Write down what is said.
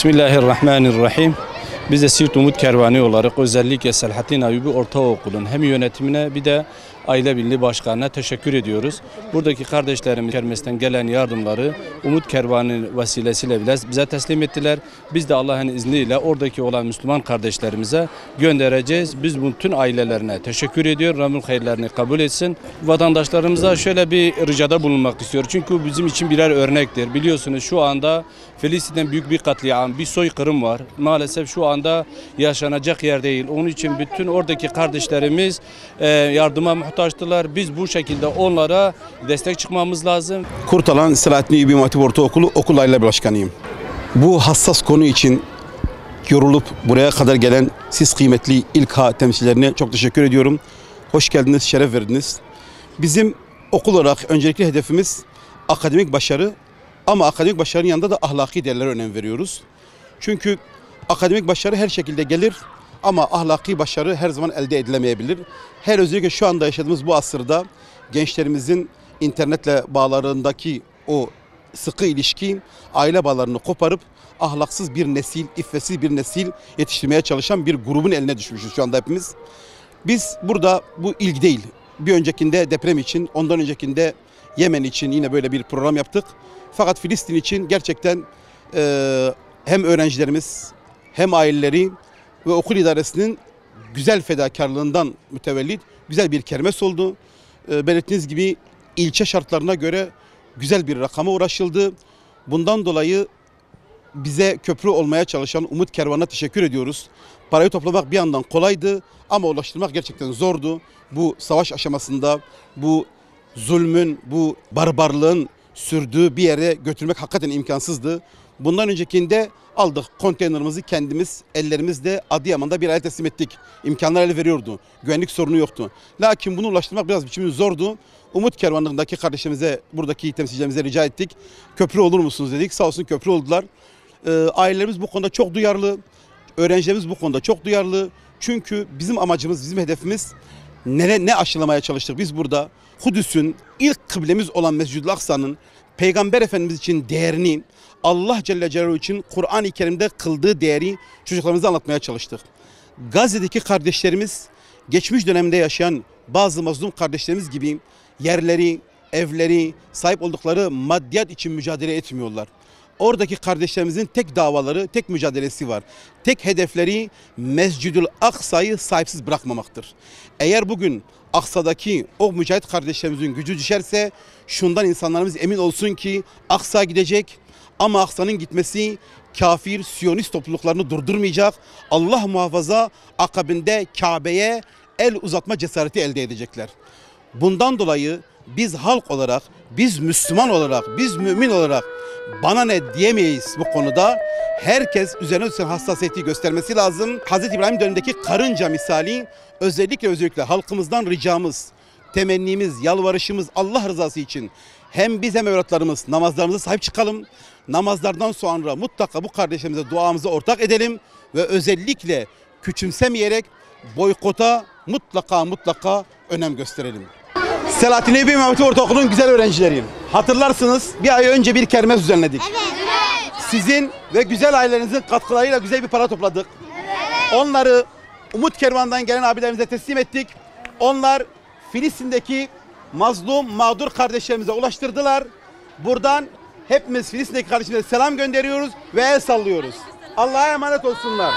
Bismillahirrahmanirrahim. Biz de Siirt Umut Kervanı olarak özellikle Selahattin Eyyubi Ortaokulu'nun hem yönetimine bir de Aile Birliği Başkanı'na teşekkür ediyoruz. Buradaki kardeşlerimiz kermesten gelen yardımları Umut Kervanı vesilesiyle bize teslim ettiler. Biz de Allah'ın izniyle oradaki olan Müslüman kardeşlerimize göndereceğiz. Biz bütün ailelerine teşekkür ediyor. Rabbim hayırlarını kabul etsin. Vatandaşlarımıza şöyle bir ricada bulunmak istiyor. Çünkü bizim için birer örnektir. Biliyorsunuz şu anda Filistin'den büyük bir katliam, bir soykırım var. Maalesef şu anda yaşanacak yer değil. Onun için bütün oradaki kardeşlerimiz yardıma muhtaçtılar. Biz bu şekilde onlara destek çıkmamız lazım. Kurtalan Selahattin Eyyubi İmam Hatip Ortaokulu Okul Aile Başkanıyım. Bu hassas konu için yorulup buraya kadar gelen siz kıymetli İlka temsilcilerine çok teşekkür ediyorum. Hoş geldiniz, şeref verdiniz. Bizim okul olarak öncelikli hedefimiz akademik başarı, ama akademik başarının yanında da ahlaki değerlere önem veriyoruz. Çünkü akademik başarı her şekilde gelir ama ahlaki başarı her zaman elde edilemeyebilir. Her özellikle şu anda yaşadığımız bu asırda gençlerimizin internetle bağlarındaki o sıkı ilişki aile bağlarını koparıp ahlaksız bir nesil, iffetsiz bir nesil yetiştirmeye çalışan bir grubun eline düşmüşüz şu anda hepimiz. Biz burada bu ilk değil. Bir öncekinde deprem için, ondan öncekinde Yemen için yine böyle bir program yaptık. Fakat Filistin için gerçekten hem öğrencilerimiz hem aileleri ve okul idaresinin güzel fedakarlığından mütevellit güzel bir kermes oldu. Belirttiğiniz gibi ilçe şartlarına göre güzel bir rakama uğraşıldı. Bundan dolayı bize köprü olmaya çalışan Umut Kervanı'na teşekkür ediyoruz. Parayı toplamak bir yandan kolaydı ama ulaştırmak gerçekten zordu. Bu savaş aşamasında bu zulmün, bu barbarlığın sürdüğü bir yere götürmek hakikaten imkansızdı. Bundan öncekinde aldık konteynerimizi kendimiz ellerimizle Adıyaman'da bir aile teslim ettik. İmkanlar el veriyordu. Güvenlik sorunu yoktu. Lakin bunu ulaştırmak biraz biçimimiz zordu. Umut Kervanı'ndaki kardeşimize, buradaki temsilcilerimize rica ettik. Köprü olur musunuz dedik. Sağ olsun köprü oldular. Ailelerimiz bu konuda çok duyarlı. Öğrencilerimiz bu konuda çok duyarlı. Çünkü bizim amacımız, bizim hedefimiz ne aşılamaya çalıştık biz burada? Kudüs'ün ilk kıblemiz olan Mescid-i Aksa'nın Peygamber Efendimiz için değerini, Allah Celle Celaluhu için Kur'an-ı Kerim'de kıldığı değeri çocuklarımıza anlatmaya çalıştık. Gazze'deki kardeşlerimiz geçmiş dönemde yaşayan bazı mazlum kardeşlerimiz gibi yerleri, evleri, sahip oldukları maddiyat için mücadele etmiyorlar. Oradaki kardeşlerimizin tek davaları, tek mücadelesi var. Tek hedefleri Mescid-ül Aksa'yı sahipsiz bırakmamaktır. Eğer bugün Aksa'daki o mücahit kardeşlerimizin gücü düşerse şundan insanlarımız emin olsun ki Aksa gidecek ama Aksa'nın gitmesi kafir, Siyonist topluluklarını durdurmayacak. Allah muhafaza akabinde Kabe'ye el uzatma cesareti elde edecekler. Bundan dolayı biz halk olarak, biz Müslüman olarak, biz mümin olarak bana ne diyemeyiz bu konuda. Herkes üzerine düşen hassasiyeti göstermesi lazım. Hazreti İbrahim dönemindeki karınca misali özellikle halkımızdan ricamız, temennimiz, yalvarışımız Allah rızası için hem biz hem evlatlarımız namazlarımıza sahip çıkalım. Namazlardan sonra mutlaka bu kardeşlerimize duamızı ortak edelim ve özellikle küçümsemeyerek boykota mutlaka önem gösterelim. Selahattin Eyyubi İmam Hatip Ortaokulu'nun güzel öğrencileriyim. Hatırlarsınız bir ay önce bir kermes düzenledik. Evet. Sizin ve güzel ailelerinizin katkılarıyla güzel bir para topladık. Evet. Onları Umut Kervanı'ndan gelen abilerimize teslim ettik. Onlar Filistin'deki mazlum, mağdur kardeşlerimize ulaştırdılar. Buradan hepimiz Filistin'deki kardeşlerimize selam gönderiyoruz ve el sallıyoruz. Allah'a emanet olsunlar.